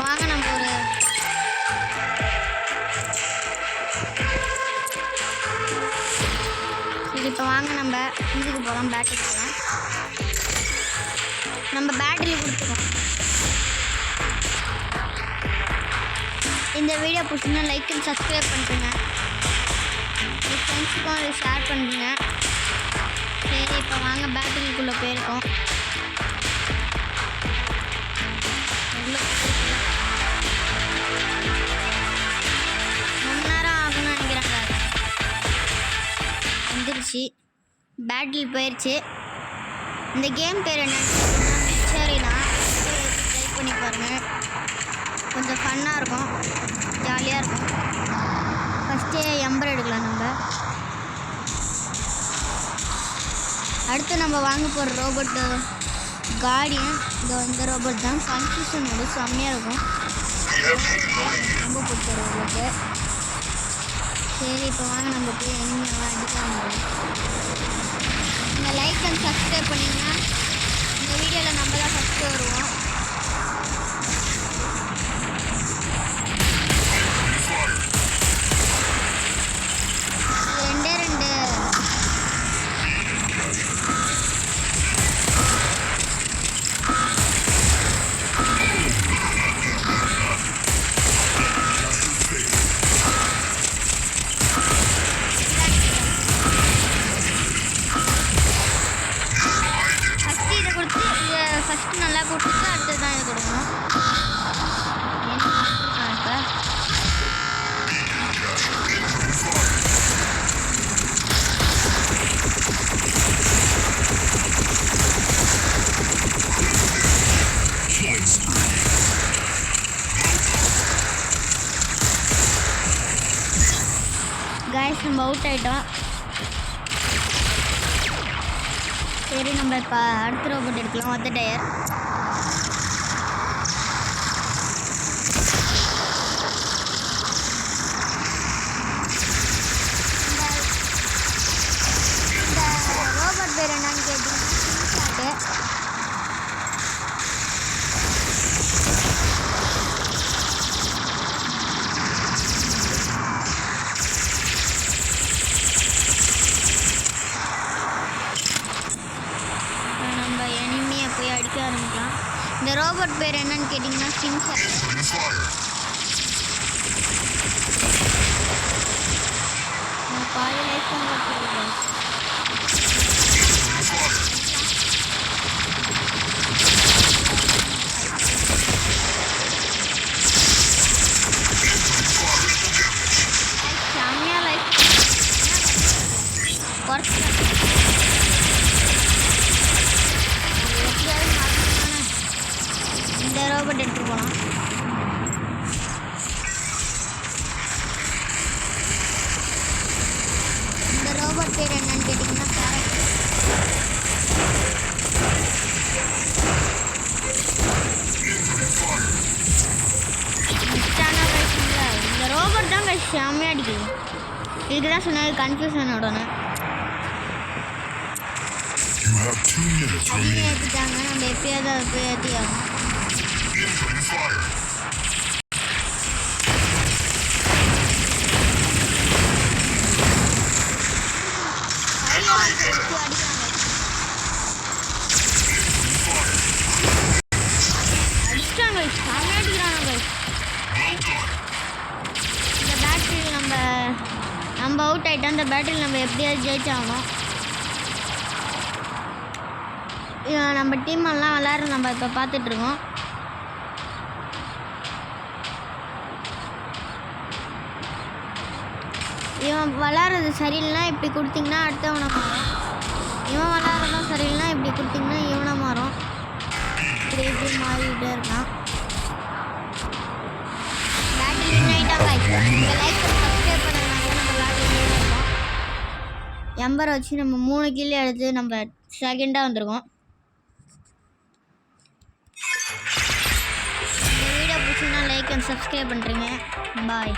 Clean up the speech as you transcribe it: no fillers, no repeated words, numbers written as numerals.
வாங்க நம்ம இதுக்கு போகலாம். பேட்டரி போகலாம். நம்ம பேட்டரி கொடுத்துருவோம். இந்த வீடியோ பிடிச்சிங்கன்னா லைக் அண்ட் சப்ஸ்கிரைப் பண்ணுறேங்க. உங்கள் ஃப்ரெண்ட்ஸுக்கும் அதை ஷேர் பண்ணுறீங்க. சரி, இப்போ வாங்க பேட்டரிக்குள்ளே போயிருக்கோம். ரொம்ப நேரம் ஆகும்னு நினைக்கிறாங்க. வந்துருச்சு, பேட்டரி போயிடுச்சு. இந்த கேம் பேர் என்னன்னு சரிண்ணா ட்ரை பண்ணி பாருங்கள். கொஞ்சம் ஃபன்னாக இருக்கும், ஜாலியாக இருக்கும். ஃபஸ்ட்டே எம்பர் எடுக்கலாம். அடுத்து நம்ம வாங்க போகிற ரோபோட்டு கார்டியன். இந்த ரோபோட் தான் கன்ஃபியூஷனோட செம்மையாக இருக்கும். ரொம்ப பிடிச்ச ரோபோட்டு. சரி, இப்போ வாங்க நம்ம போய் எனிமையெல்லாம் அடிக்கலாம். நீங்கள் லைக் அண்ட் சப்ஸ்கிரைப் பண்ணிங்கன்னா இந்த வீடியோவில் நம்ம தான் ஃபஸ்ட்டு வருவோம். ஃபஸ்ட்டு நல்லா கொடுத்துட்டு அடுத்தது தான் இது கொடுக்கணும். கைஸ், நம்ம அவுட் ஆகிட்டோம். சரி, நம்ம இப்போ அடுத்த ரோபோட் எடுக்கலாம். ஒத்த டயர். இந்த ரோபோட் பேர் என்னன்னு கேட்டீங்கன்னா போய் அடிக்க ஆரம்பிக்கலாம். இந்த ரோபோட் பேர் என்னன்னு கேட்டிங்கன்னா சிம்சாட். பாதி லைஃப் தான். செம்மையாக லைஃப் குறைச்சி இந்த ரோபோட் எடுத்துட்டு போகலாம். இந்த ரோபோட் பேர் என்னன்னு கேட்டிங்கன்னா கேரட். இந்த ரோபோட் தான் செம்மையாக அடிக்குது. இதுக்கு தான் சொன்னது கன்ஃபியூஷனோடனே. ஏற்றிட்டாங்க. நம்ம எப்பயாவது அதை போய் ஏற்றி ஆகும். அடிச்சிட்டாங்க, சாமி அடிக்கிறாங்க. இந்த பேட்டரி நம்ம அவுட் ஆகிட்டோம். இந்த பேட்டரியில் நம்ம எப்படியாவது ஜெயிச்சாகணும். நம்ம டீமெல்லாம் விளையாடுற நம்ம இப்போ பார்த்துட்ருக்கோம். இவன் விளாட்றது சரியில்லைனா இப்படி கொடுத்திங்கன்னா அடுத்தவனை மாறும். இவன் விளாட்றதும் சரியில்லைனா இப்படி கொடுத்திங்கன்னா இவனை மாறும். இப்படி இப்படி மாறிக்கிட்டே இருக்கான். பேட்டரி நைட்டாக லைக் சப்ஸ்கிரைப் பண்ணாங்க. நம்ம விளாட்றதே இருக்கோம். எம்பரை வச்சு நம்ம 3 கிலோ எடுத்து நம்ம செகண்டாக வந்திருக்கோம். இந்த வீடியோ பிடிச்சிங்கன்னா லைக் அண்ட் சப்ஸ்கிரைப் பண்ணுறீங்க. பாய்.